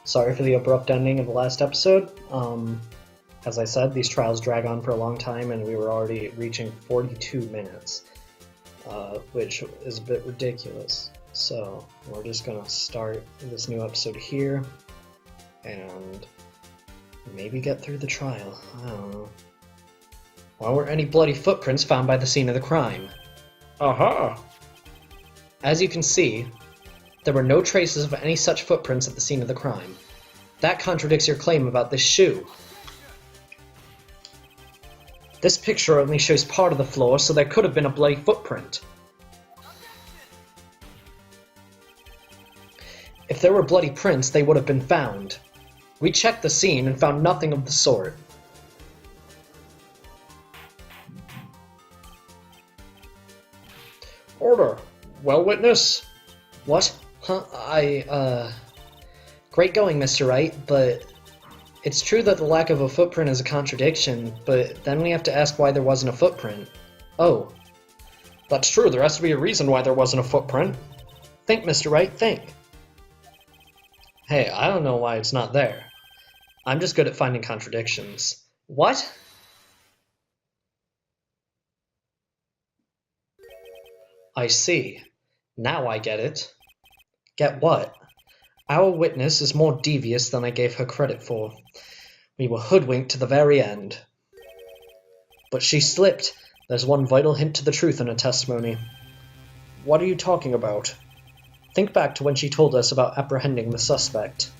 Sorry for the abrupt ending of the last episode. As I said, these trials drag on for a long time, and we were already reaching 42 minutes, which is a bit ridiculous. So we're just gonna start this new episode here, and maybe get through the trial. I don't know. Why weren't any bloody footprints found by the scene of the crime? Aha! As you can see, there were no traces of any such footprints at the scene of the crime. That contradicts your claim about this shoe. This picture only shows part of the floor, so there could have been a bloody footprint. If there were bloody prints, they would have been found. We checked the scene and found nothing of the sort. Order. Well, witness? What? Huh? Great going, Mr. Wright, but it's true that the lack of a footprint is a contradiction, but then we have to ask why there wasn't a footprint. Oh. That's true, there has to be a reason why there wasn't a footprint. Think, Mr. Wright, think. Hey, I don't know why it's not there. I'm just good at finding contradictions. What? I see. Now I get it. Get what? Our witness is more devious than I gave her credit for. We were hoodwinked to the very end. But she slipped. There's one vital hint to the truth in her testimony. What are you talking about? Think back to when she told us about apprehending the suspect.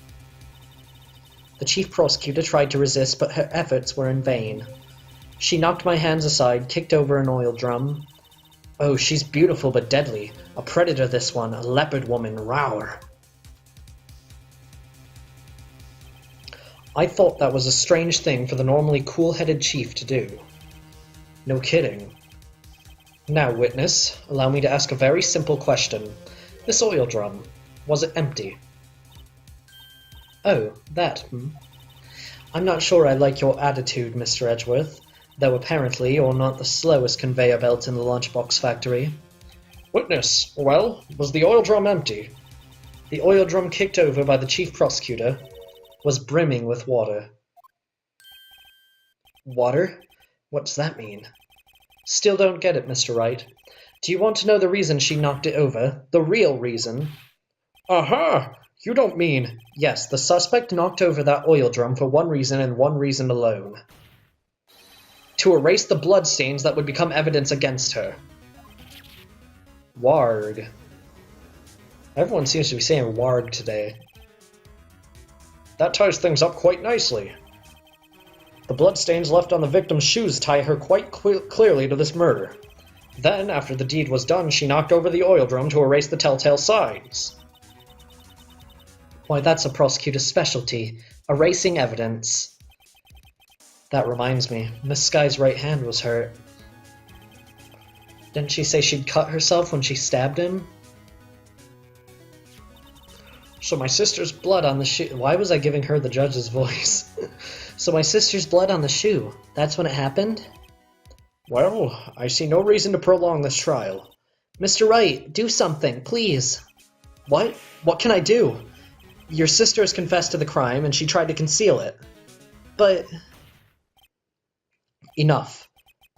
The chief prosecutor tried to resist, but her efforts were in vain. She knocked my hands aside, kicked over an oil drum. Oh, she's beautiful but deadly. A predator, this one. A leopard woman. Rawr. I thought that was a strange thing for the normally cool-headed chief to do. No kidding. Now, witness, allow me to ask a very simple question. This oil drum, was it empty? Oh, that, I'm not sure I like your attitude, Mr. Edgeworth, though apparently you're not the slowest conveyor belt in the lunchbox factory. Witness, well, was the oil drum empty? The oil drum kicked over by the chief prosecutor was brimming with water. Water? What does that mean? Still don't get it, Mr. Wright. Do you want to know the reason she knocked it over? The real reason? Aha! You don't mean... Yes, the suspect knocked over that oil drum for one reason and one reason alone. To erase the bloodstains that would become evidence against her. Warg. Everyone seems to be saying warg today. That ties things up quite nicely. The bloodstains left on the victim's shoes tie her quite clearly to this murder. Then, after the deed was done, she knocked over the oil drum to erase the telltale signs. Why, that's a prosecutor's specialty. Erasing evidence. That reminds me, Miss Skye's right hand was hurt. Didn't she say she'd cut herself when she stabbed him? So my sister's blood on the shoe... Why was I giving her the judge's voice? So my sister's blood on the shoe. That's when it happened? Well, I see no reason to prolong this trial. Mr. Wright, do something, please. What? What can I do? Your sister has confessed to the crime, and she tried to conceal it. But... Enough.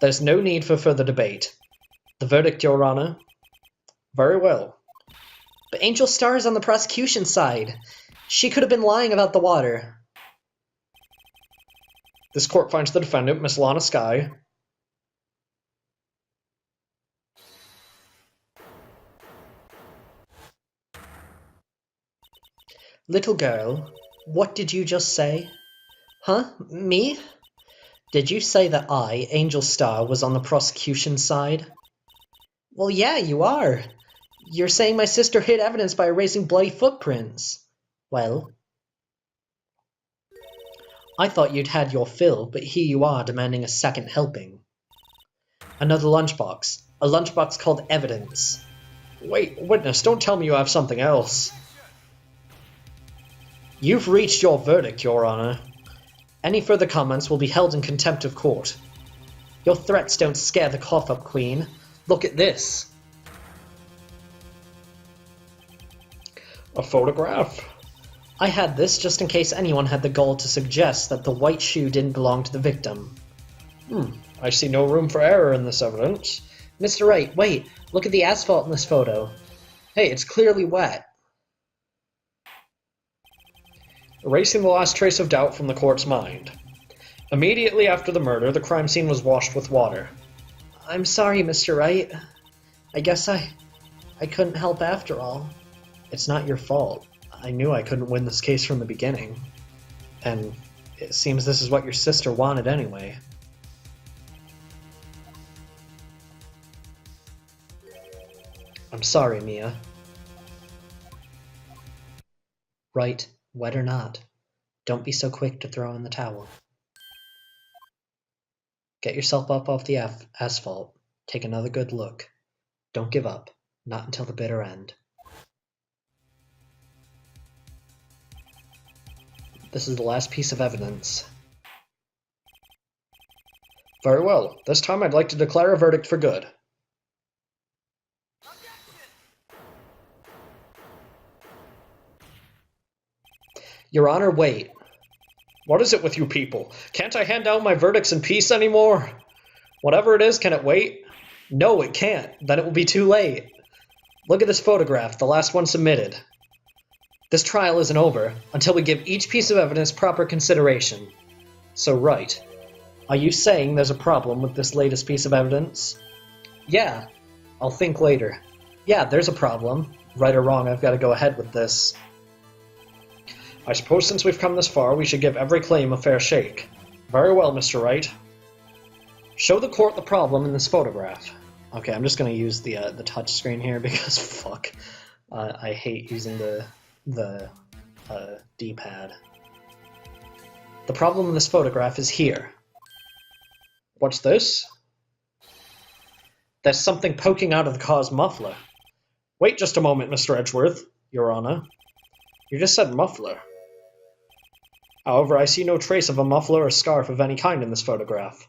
There's no need for further debate. The verdict, Your Honor? Very well. But Angel Star is on the prosecution side. She could have been lying about the water. This court finds the defendant, Miss Lana Skye. Little girl, what did you just say? Huh? Me? Did you say that I, Angel Star, was on the prosecution side? Well, yeah, you are. You're saying my sister hid evidence by erasing bloody footprints. Well, I thought you'd had your fill, but here you are demanding a second helping. Another lunchbox. A lunchbox called evidence. Wait, witness, don't tell me you have something else. You've reached your verdict, Your Honor. Any further comments will be held in contempt of court. Your threats don't scare the cough up, Queen. Look at this. A photograph? I had this just in case anyone had the gall to suggest that the white shoe didn't belong to the victim. I see no room for error in this evidence. Mr. Wright, wait, look at the asphalt in this photo. Hey, it's clearly wet. Erasing the last trace of doubt from the court's mind. Immediately after the murder, the crime scene was washed with water. I'm sorry, Mr. Wright. I guess I couldn't help after all. It's not your fault. I knew I couldn't win this case from the beginning. And it seems this is what your sister wanted anyway. I'm sorry, Mia. Right, wet or not, don't be so quick to throw in the towel. Get yourself up off the asphalt. Take another good look. Don't give up. Not until the bitter end. This is the last piece of evidence. Very well. This time I'd like to declare a verdict for good. Your Honor, wait. What is it with you people? Can't I hand down my verdicts in peace anymore? Whatever it is, can it wait? No, it can't. Then it will be too late. Look at this photograph, the last one submitted. This trial isn't over until we give each piece of evidence proper consideration. So, right. Are you saying there's a problem with this latest piece of evidence? Yeah. I'll think later. Yeah, there's a problem. Right or wrong, I've got to go ahead with this. I suppose since we've come this far, we should give every claim a fair shake. Very well, Mr. Wright. Show the court the problem in this photograph. Okay, I'm just going to use the touch screen here because fuck. I hate using the D-pad. The problem in this photograph is here. What's this? There's something poking out of the car's muffler. Wait just a moment, Mr. Edgeworth, Your Honor. You just said muffler. However, I see no trace of a muffler or scarf of any kind in this photograph.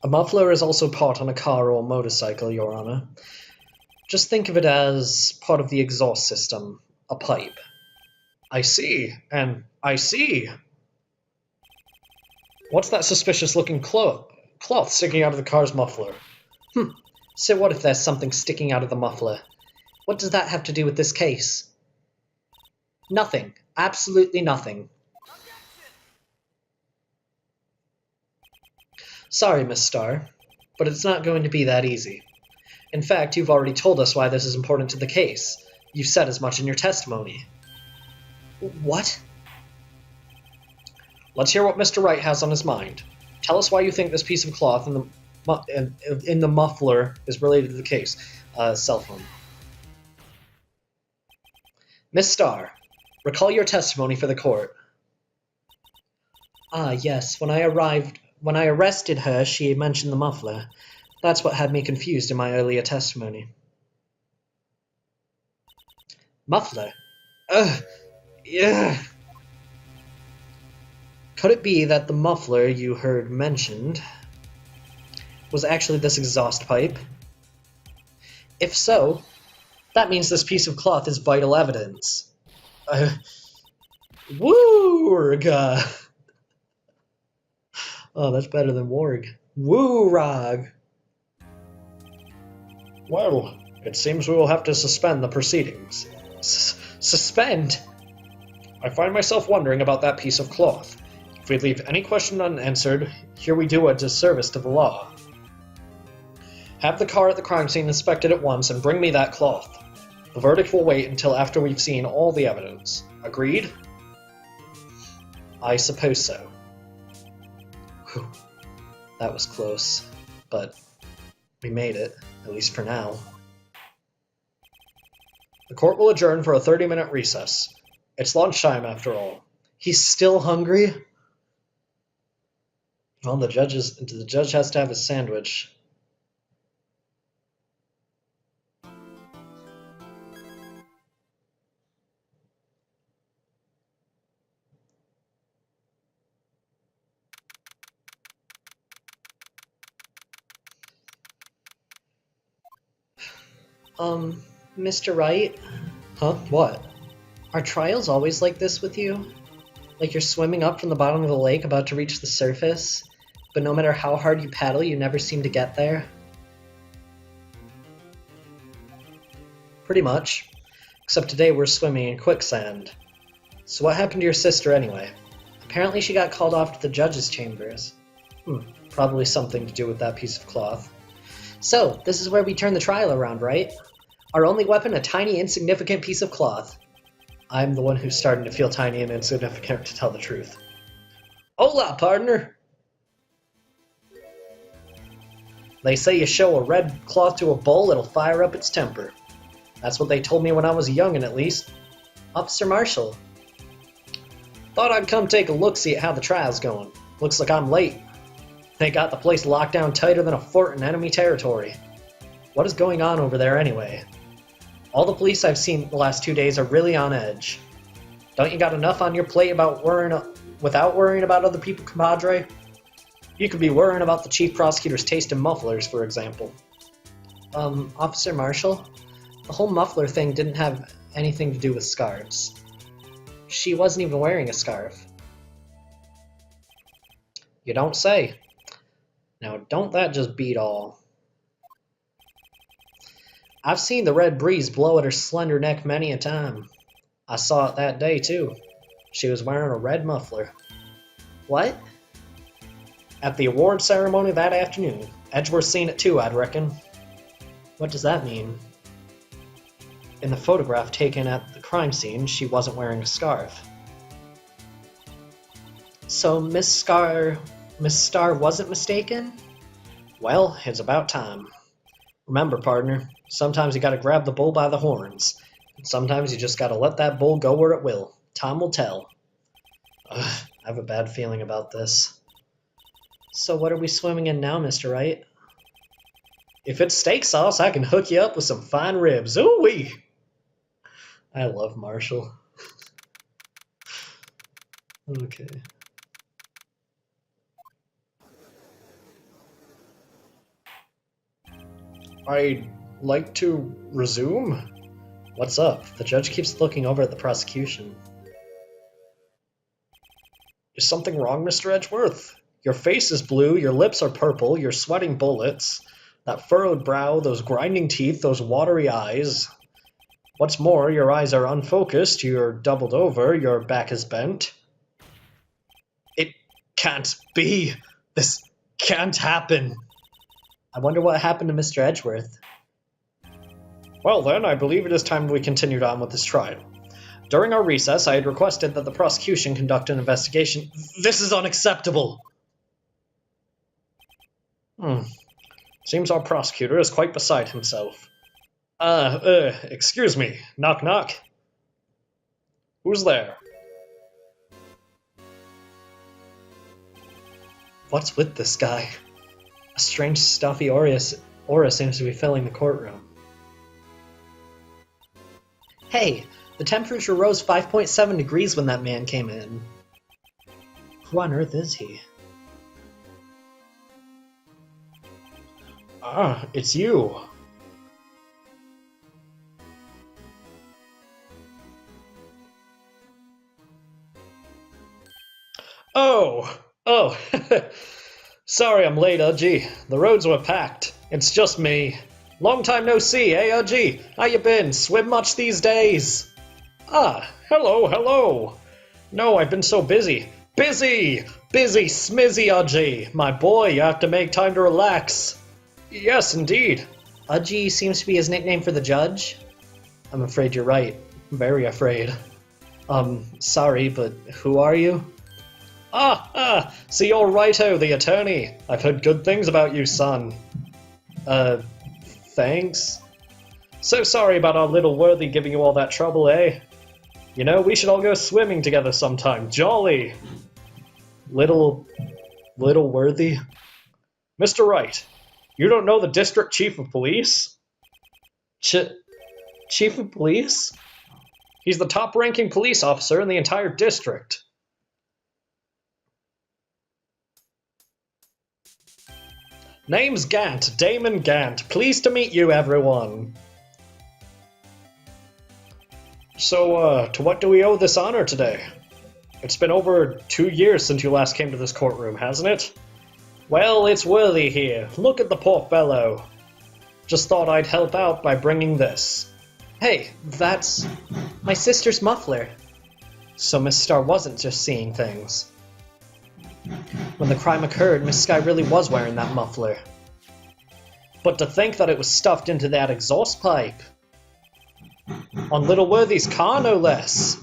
A muffler is also part on a car or motorcycle, Your Honor. Just think of it as part of the exhaust system, a pipe. I see, and I see. What's that suspicious-looking cloth sticking out of the car's muffler? So what if there's something sticking out of the muffler? What does that have to do with this case? Nothing. Absolutely nothing. Sorry, Miss Starr, but it's not going to be that easy. In fact, you've already told us why this is important to the case. You said as much in your testimony. What? Let's hear what Mr. Wright has on his mind. Tell us why you think this piece of cloth in the muffler is related to the case. Cell phone. Miss Starr, recall your testimony for the court. Ah, yes. When I arrested her, she mentioned the muffler. That's what had me confused in my earlier testimony. Muffler? Ugh. Yeah. Could it be that the muffler you heard mentioned was actually this exhaust pipe? If so, that means this piece of cloth is vital evidence. Woooooragh. Oh, that's better than warg. Woooooragh. Well, it seems we will have to suspend the proceedings. Suspend? I find myself wondering about that piece of cloth. If we leave any question unanswered, here we do a disservice to the law. Have the car at the crime scene inspected at once and bring me that cloth. The verdict will wait until after we've seen all the evidence. Agreed? I suppose so. Whew. That was close, but we made it, at least for now. The court will adjourn for a 30-minute recess. It's lunchtime, after all. He's still hungry? Well, the judge has to have his sandwich. Mr. Wright? Huh? What? Are trials always like this with you? Like you're swimming up from the bottom of the lake about to reach the surface, but no matter how hard you paddle, you never seem to get there? Pretty much. Except today we're swimming in quicksand. So what happened to your sister anyway? Apparently she got called off to the judge's chambers. Probably something to do with that piece of cloth. So, this is where we turn the trial around, right? Our only weapon, a tiny, insignificant piece of cloth. I'm the one who's starting to feel tiny and insignificant, to tell the truth. Hola, partner! They say you show a red cloth to a bull, it'll fire up its temper. That's what they told me when I was a youngin', at least. Officer Marshall. Thought I'd come take a look-see at how the trial's going. Looks like I'm late. They got the place locked down tighter than a fort in enemy territory. What is going on over there anyway? All the police I've seen the last 2 days are really on edge. Don't you got enough on your plate without worrying about other people, compadre? You could be worrying about the chief prosecutor's taste in mufflers, for example. Officer Marshall? The whole muffler thing didn't have anything to do with scarves. She wasn't even wearing a scarf. You don't say. Now, don't that just beat all? I've seen the red breeze blow at her slender neck many a time. I saw it that day, too. She was wearing a red muffler. What? At the award ceremony that afternoon. Edgeworth seen it too, I'd reckon. What does that mean? In the photograph taken at the crime scene, she wasn't wearing a scarf. So Miss Starr wasn't mistaken? Well, it's about time. Remember, partner, sometimes you gotta grab the bull by the horns. And sometimes you just gotta let that bull go where it will. Time will tell. I have a bad feeling about this. So what are we swimming in now, Mr. Wright? If it's steak sauce, I can hook you up with some fine ribs. Ooh-wee! I love Marshall. Okay. I'd like to resume? What's up? The judge keeps looking over at the prosecution. Is something wrong, Mr. Edgeworth? Your face is blue, your lips are purple, you're sweating bullets. That furrowed brow, those grinding teeth, those watery eyes. What's more, your eyes are unfocused, you're doubled over, your back is bent. It can't be. This can't happen. I wonder what happened to Mr. Edgeworth. Well then, I believe it is time we continued on with this trial. During our recess, I had requested that the prosecution conduct an investigation. This is unacceptable! Seems our prosecutor is quite beside himself. Excuse me. Knock knock. Who's there? What's with this guy? A strange stuffy aura seems to be filling the courtroom. Hey, the temperature rose 5.7 degrees when that man came in. Who on earth is he? Ah, it's you. Oh, sorry I'm late, Udgy. The roads were packed. It's just me. Long time no see, hey Udgy? How you been? Swim much these days? Ah, hello. No, I've been so busy. Busy, smizzy, Udgy. My boy, you have to make time to relax. Yes, indeed. Udgy seems to be his nickname for the judge? I'm afraid you're right. Very afraid. Sorry, but who are you? See, you're righto, the attorney. I've heard good things about you, son. Thanks? So sorry about our little worthy giving you all that trouble, eh? You know, we should all go swimming together sometime. Jolly! Little worthy? Mr. Wright, you don't know the district chief of police? Chief of police? He's the top-ranking police officer in the entire district. Name's Gant, Damon Gant. Pleased to meet you, everyone. So, to what do we owe this honor today? It's been over 2 years since you last came to this courtroom, hasn't it? Well, it's Worthy here. Look at the poor fellow. Just thought I'd help out by bringing this. Hey, that's my sister's muffler. So Miss Star wasn't just seeing things. When the crime occurred, Miss Sky really was wearing that muffler. But to think that it was stuffed into that exhaust pipe. On little Worthy's car, no less.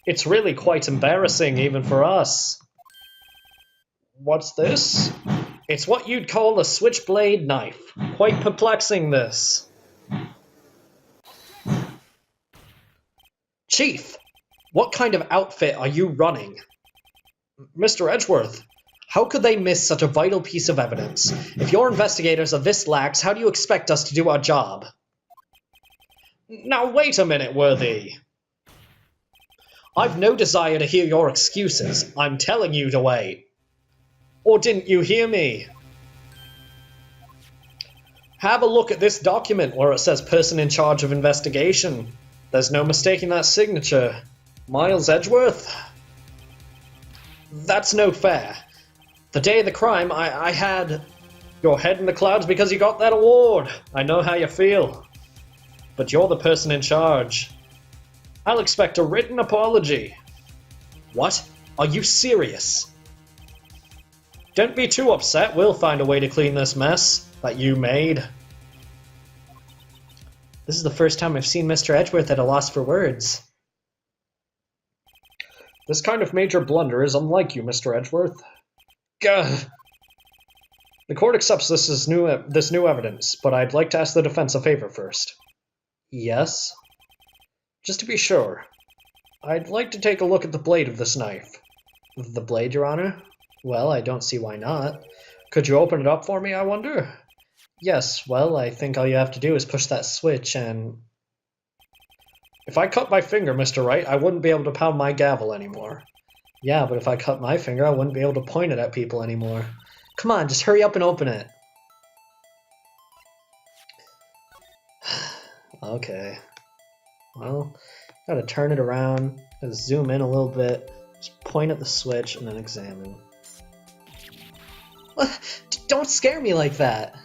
It's really quite embarrassing, even for us. What's this? It's what you'd call a switchblade knife. Quite perplexing, this. Chief, what kind of outfit are you running? Mr. Edgeworth, how could they miss such a vital piece of evidence? If your investigators are this lax, how do you expect us to do our job? Now wait a minute, Worthy. I've no desire to hear your excuses. I'm telling you to wait. Or didn't you hear me? Have a look at this document where it says person in charge of investigation. There's no mistaking that signature. Miles Edgeworth? That's no fair. The day of the crime, I had your head in the clouds because you got that award. I know how you feel. But you're the person in charge. I'll expect a written apology. What? Are you serious? Don't be too upset. We'll find a way to clean this mess that you made. This is the first time I've seen Mr. Edgeworth at a loss for words. This kind of major blunder is unlike you, Mr. Edgeworth. Gah! The court accepts this as new evidence, but I'd like to ask the defense a favor first. Yes? Just to be sure, I'd like to take a look at the blade of this knife. The blade, Your Honor? Well, I don't see why not. Could you open it up for me, I wonder? Yes, well, I think all you have to do is push that switch and... If I cut my finger, Mr. Wright, I wouldn't be able to pound my gavel anymore. Yeah, but if I cut my finger, I wouldn't be able to point it at people anymore. Come on, just hurry up and open it. Okay. Well, gotta turn it around, gotta zoom in a little bit, just point at the switch, and then examine. Don't scare me like that!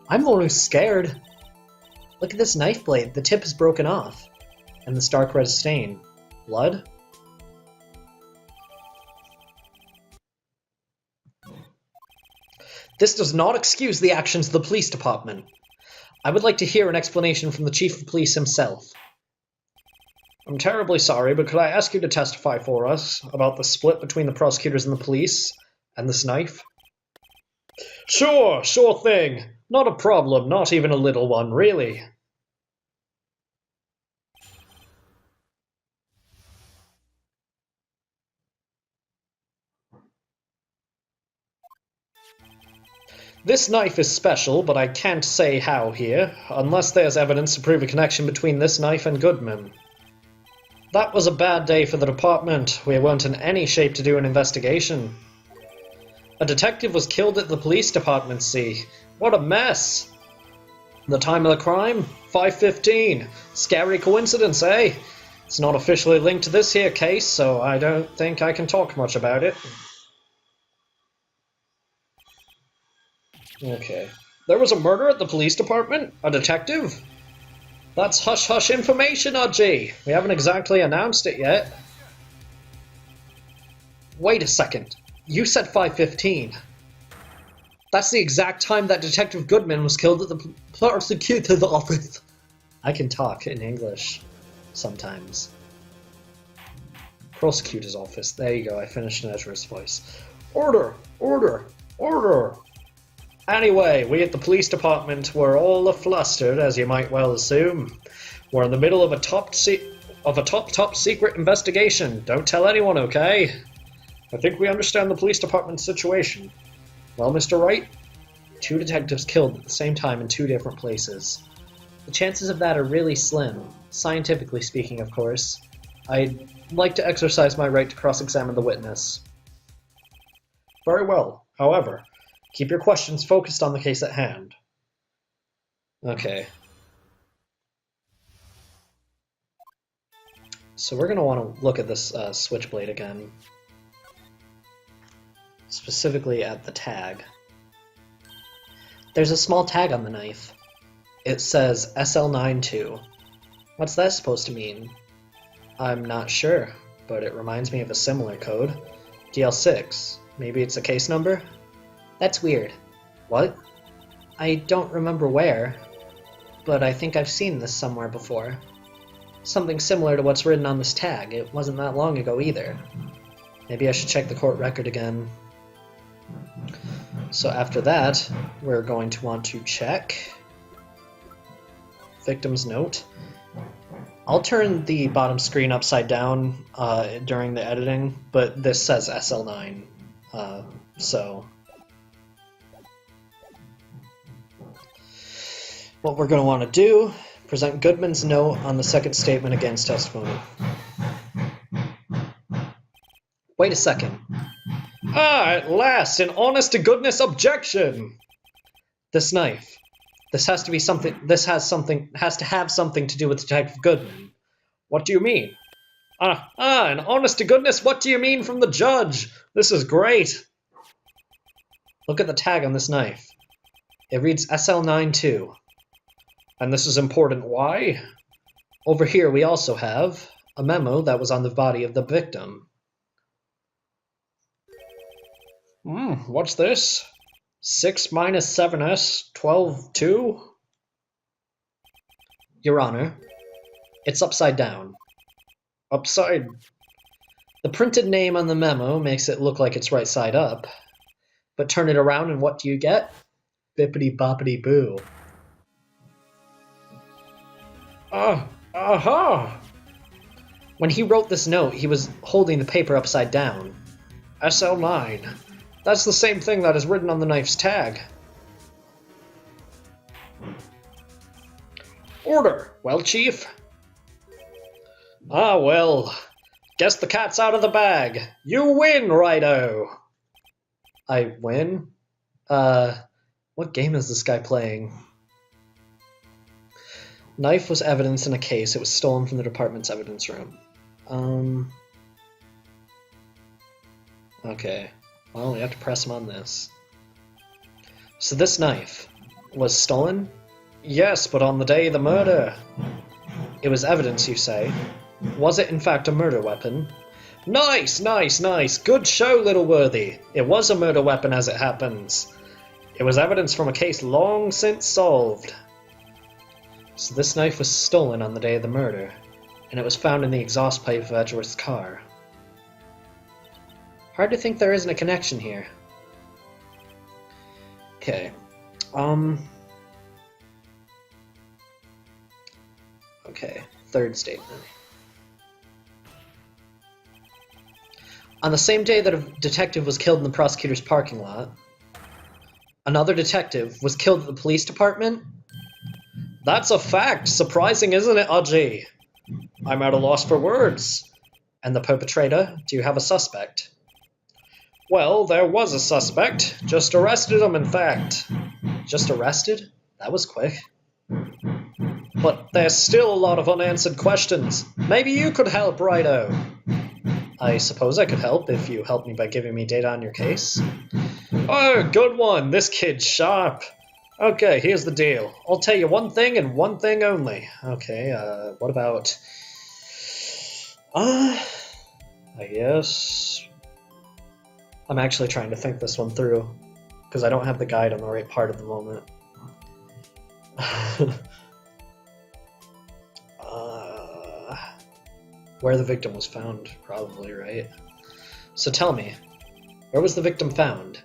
I'm the one who's scared. Look at this knife blade, the tip is broken off. And this dark red stain. Blood? This does not excuse the actions of the police department. I would like to hear an explanation from the chief of police himself. I'm terribly sorry, but could I ask you to testify for us about the split between the prosecutors and the police, and this knife? Sure thing. Not a problem, not even a little one, really. This knife is special, but I can't say how here, unless there's evidence to prove a connection between this knife and Goodman. That was a bad day for the department. We weren't in any shape to do an investigation. A detective was killed at the police department, see? What a mess! The time of the crime? 5:15. Scary coincidence, eh? It's not officially linked to this here case, so I don't think I can talk much about it. Okay. There was a murder at the police department? A detective? That's hush-hush information, Archie. We haven't exactly announced it yet. Wait a second. You said 5:15. That's the exact time that Detective Goodman was killed at the prosecutor's office. I can talk in English sometimes. Prosecutor's office. There you go. I finished in Ezra's voice. Order! Order! Order! Anyway, we at the police department were all flustered, as you might well assume. We're in the middle of a top secret investigation. Don't tell anyone, okay? I think we understand the police department's situation. Well, Mr. Wright, 2 detectives killed at the same time in 2 different places. The chances of that are really slim, scientifically speaking, of course. I'd like to exercise my right to cross-examine the witness. Very well. However, Keep your questions focused on the case at hand. Okay. So we're going to want to look at this switchblade again. Specifically at the tag. There's a small tag on the knife. It says SL92. What's that supposed to mean? I'm not sure, but it reminds me of a similar code. DL6. Maybe it's a case number? That's weird. What? I don't remember where, but I think I've seen this somewhere before. Something similar to what's written on this tag. It wasn't that long ago either. Maybe I should check the court record again. So after that, we're going to want to check victim's note. I'll turn the bottom screen upside down during the editing, but this says SL9, so what we're going to want to do, present Goodman's note on the second statement against testimony. Wait a second. At last, an honest-to-goodness objection! This knife. This has to be something. This has to have something to do with Detective Goodman. What do you mean? An honest-to-goodness, what do you mean from the judge? This is great. Look at the tag on this knife. It reads SL92. And this is important. Why? Over here we also have a memo that was on the body of the victim. What's this? 6 minus 7s, 12, 2? Your Honor, it's upside down. Upside? The printed name on the memo makes it look like it's right side up. But turn it around and what do you get? Bippity-boppity-boo. Aha! When he wrote this note, he was holding the paper upside down. SL9. That's the same thing that is written on the knife's tag. Order! Well, Chief? Well. Guess the cat's out of the bag. You win, righto! I win? What game is this guy playing? Knife was evidence in a case. It was stolen from the department's evidence room. Okay. Well, we have to press him on this. So this knife was stolen? Yes, but on the day of the murder. It was evidence, you say. Was it in fact a murder weapon? Nice, nice, nice. Good show, Little Worthy. It was a murder weapon as it happens. It was evidence from a case long since solved. So this knife was stolen on the day of the murder, and it was found in the exhaust pipe of Edgeworth's car. Hard to think there isn't a connection here. Okay. Okay, third statement. On the same day that a detective was killed in the prosecutor's parking lot, another detective was killed at the police department? That's a fact! Surprising, isn't it, Ajay? I'm at a loss for words. And the perpetrator? Do you have a suspect? Well, there was a suspect. Just arrested him, in fact. Just arrested? That was quick. But there's still a lot of unanswered questions. Maybe you could help, righto. I suppose I could help if you help me by giving me data on your case. Oh, good one. This kid's sharp. Okay, here's the deal. I'll tell you one thing and one thing only. Okay, what about... I guess... I'm actually trying to think this one through, because I don't have the guide on the right part at the moment. Where the victim was found, probably, right? So tell me, where was the victim found?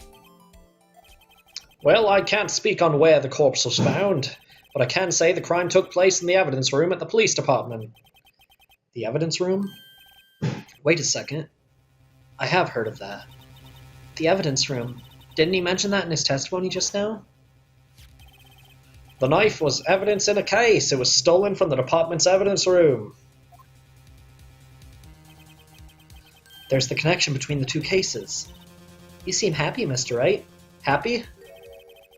Well, I can't speak on where the corpse was found, but I can say the crime took place in the evidence room at the police department. The evidence room? Wait a second. I have heard of that. The evidence room. Didn't he mention that in his testimony just now? The knife was evidence in a case. It was stolen from the department's evidence room. There's the connection between the two cases. You seem happy, Mr. Wright. Happy?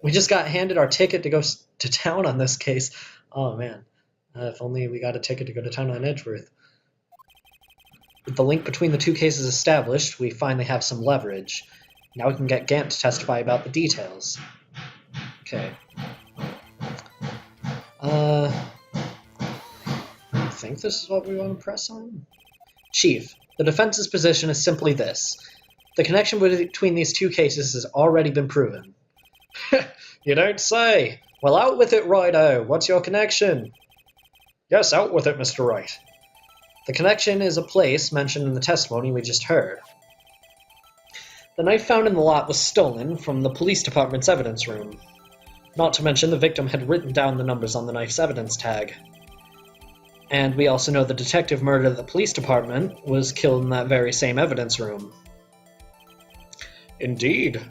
We just got handed our ticket to go to town on this case. Oh man, if only we got a ticket to go to town on Edgeworth. With the link between the two cases established, we finally have some leverage. Now we can get Gant to testify about the details. Okay. I think this is what we want to press on? Chief, the defense's position is simply this. The connection between these two cases has already been proven. You don't say. Well, out with it, Righto. What's your connection? Yes, out with it, Mr. Wright. The connection is a place mentioned in the testimony we just heard. The knife found in the lot was stolen from the police department's evidence room. Not to mention the victim had written down the numbers on the knife's evidence tag. And we also know the detective murdered at the police department was killed in that very same evidence room. Indeed.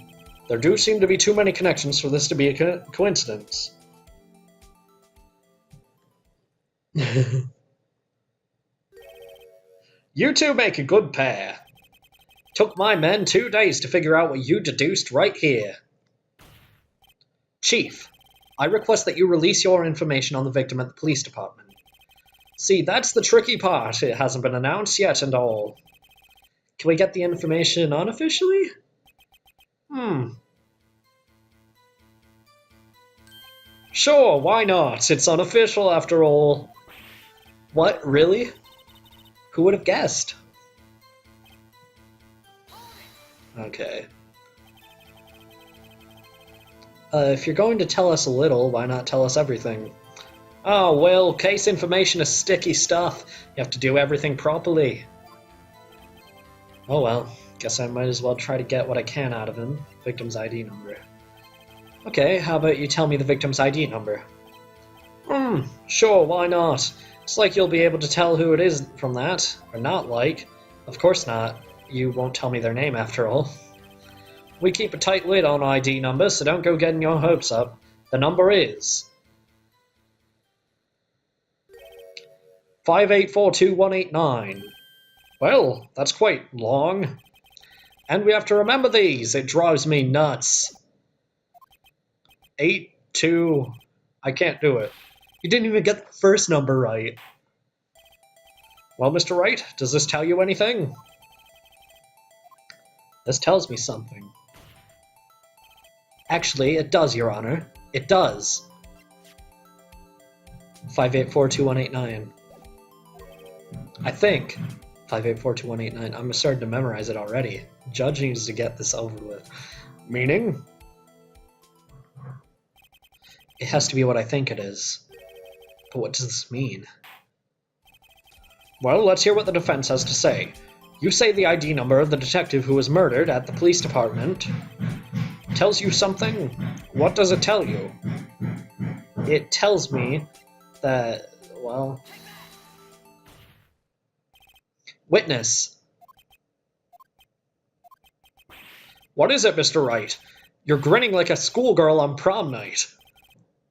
There do seem to be too many connections for this to be a coincidence. You two make a good pair. Took my men 2 days to figure out what you deduced right here. Chief, I request that you release your information on the victim at the police department. See, that's the tricky part. It hasn't been announced yet and all. Can we get the information unofficially? Sure, why not? It's unofficial after all. What, really? Who would have guessed? Okay. If you're going to tell us a little, why not tell us everything? Oh, well, case information is sticky stuff. You have to do everything properly. Oh well, guess I might as well try to get what I can out of him. Victim's ID number. Okay, how about you tell me the victim's ID number? Sure, why not? It's like you'll be able to tell who it is from that. Or not like. Of course not. You won't tell me their name after all. We keep a tight lid on ID numbers, so don't go getting your hopes up. The number is 5842189. Well, that's quite long. And we have to remember these. It drives me nuts. 82. I can't do it. You didn't even get the first number right. Well, Mr. Wright, does this tell you anything? This tells me something. Actually, it does, Your Honor. It does. 5842189. I think. 5842189. I'm starting to memorize it already. Judge needs to get this over with. Meaning? It has to be what I think it is. But what does this mean? Well, let's hear what the defense has to say. You say the ID number of the detective who was murdered at the police department tells you something. What does it tell you? It tells me that, well... Witness. What is it, Mr. Wright? You're grinning like a schoolgirl on prom night.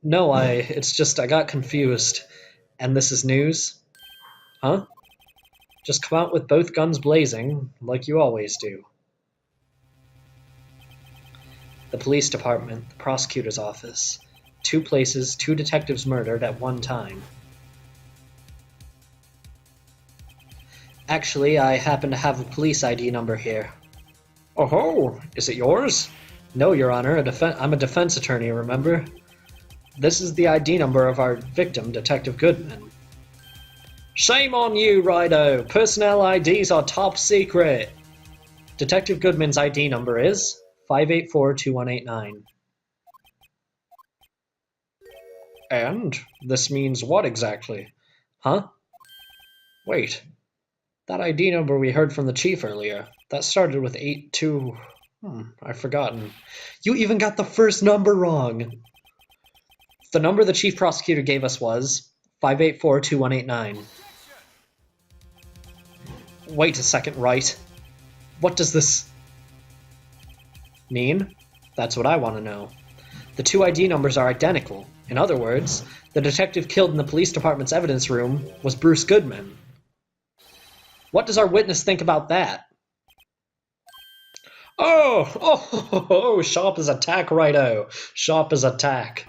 No, it's just I got confused. And this is news? Huh? Just come out with both guns blazing, like you always do. The police department, the prosecutor's office. 2 places, 2 detectives murdered at one time. Actually, I happen to have a police ID number here. Oh-ho! Is it yours? No, Your Honor. I'm a defense attorney, remember? This is the ID number of our victim, Detective Goodman. Shame on you, Righto! Personnel IDs are top secret! Detective Goodman's ID number is 5842189. And? This means what exactly? Huh? Wait. That ID number we heard from the chief earlier, that started with 82... I've forgotten. You even got the first number wrong! The number the chief prosecutor gave us was 5842189. Wait a second, Wright. What does this mean? That's what I want to know. The 2 ID numbers are identical. In other words, the detective killed in the police department's evidence room was Bruce Goodman. What does our witness think about that? Oh, sharp as a tack, righto. Sharp as a tack.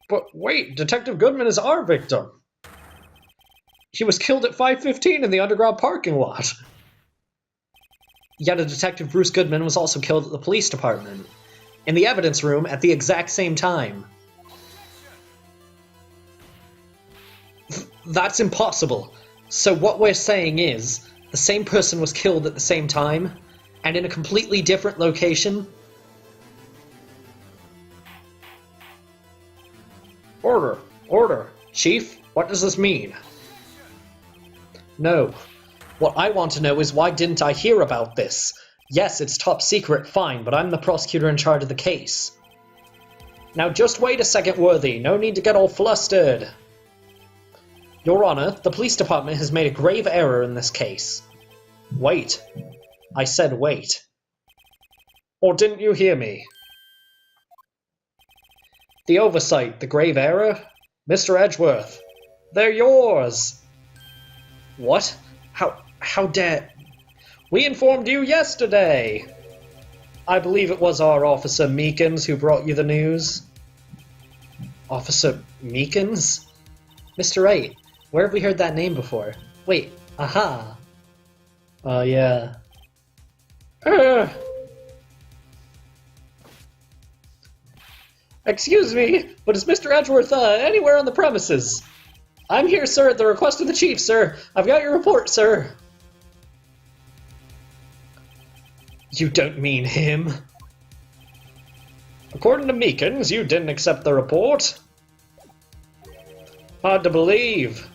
But wait, Detective Goodman is our victim. He was killed at 5:15 in the underground parking lot. Yet a Detective Bruce Goodman was also killed at the police department, in the evidence room at the exact same time. That's impossible. So what we're saying is, the same person was killed at the same time, and in a completely different location? Order! Order! Chief, what does this mean? No. What I want to know is why didn't I hear about this? Yes, it's top secret, fine, but I'm the prosecutor in charge of the case. Now just wait a second, Worthy. No need to get all flustered. Your Honor, the police department has made a grave error in this case. Wait. I said wait. Or didn't you hear me? The oversight, the grave error? Mr. Edgeworth, they're yours! What? How dare... We informed you yesterday! I believe it was our Officer Meekins who brought you the news. Officer Meekins? Mr. Wright, where have we heard that name before? Wait, aha! Oh, yeah. Excuse me, but is Mr. Edgeworth anywhere on the premises? I'm here, sir, at the request of the chief, sir. I've got your report, sir. You don't mean him? According to Meekins, you didn't accept the report. Hard to believe.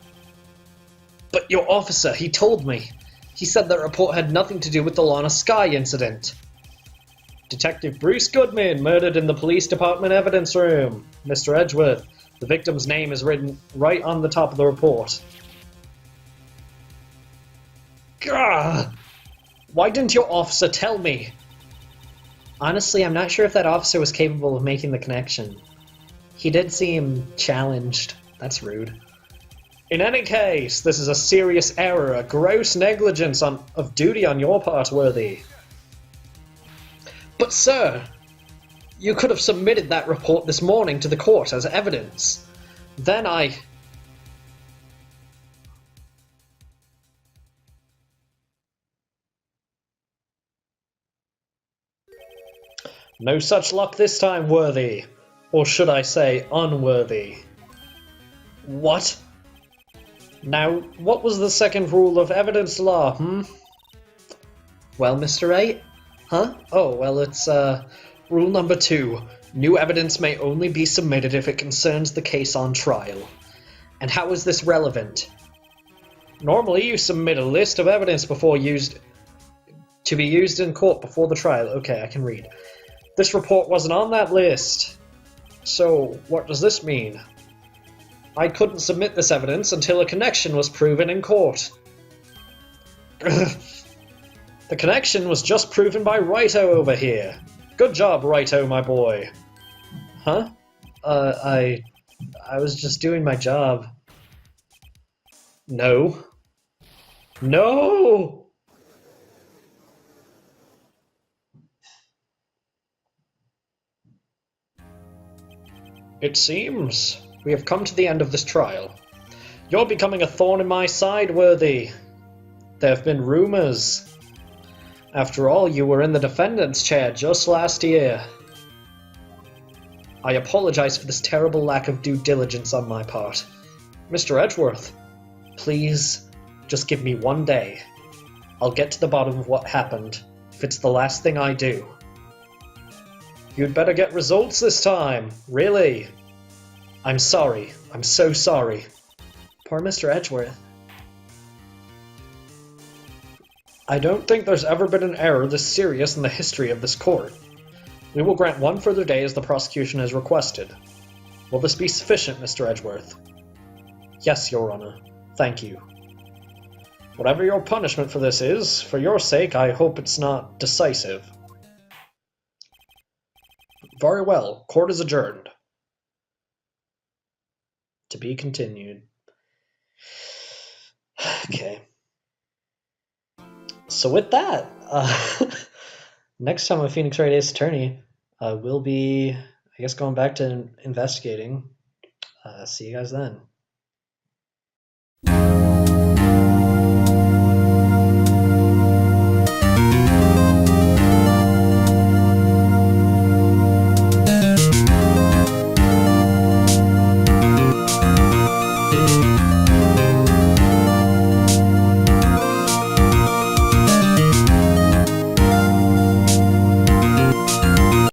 But your officer, he told me. He said that report had nothing to do with the Lana Sky incident. Detective Bruce Goodman, murdered in the police department evidence room. Mr. Edgeworth, the victim's name is written right on the top of the report. Gah! Why didn't your officer tell me? Honestly, I'm not sure if that officer was capable of making the connection. He did seem challenged. That's rude. In any case, this is a serious error, a gross negligence of duty on your part, Worthy. But sir, you could have submitted that report this morning to the court as evidence. Then I... No such luck this time, Worthy. Or should I say, unworthy. What? Now, what was the second rule of evidence law, Well, Mr. Wright? Huh? Oh, well, it's, rule number 2. New evidence may only be submitted if it concerns the case on trial. And how is this relevant? Normally, you submit a list of evidence to be used in court before the trial. Okay, I can read. This report wasn't on that list. So, what does this mean? I couldn't submit this evidence until a connection was proven in court. The connection was just proven by Righto over here. Good job, Righto, my boy. Huh? I was just doing my job. No. No! It seems we have come to the end of this trial. You're becoming a thorn in my side, Worthy. There have been rumors. After all, you were in the defendant's chair just last year. I apologize for this terrible lack of due diligence on my part. Mr. Edgeworth, please, just give me one day. I'll get to the bottom of what happened, if it's the last thing I do. You'd better get results this time, really. I'm sorry. I'm so sorry. Poor Mr. Edgeworth. I don't think there's ever been an error this serious in the history of this court. We will grant one further day as the prosecution has requested. Will this be sufficient, Mr. Edgeworth? Yes, Your Honor. Thank you. Whatever your punishment for this is, for your sake, I hope it's not decisive. Very well. Court is adjourned. To be continued. Okay. So with that, Next time on Phoenix Wright Ace Attorney, we'll be, I guess, going back to investigating. See you guys then.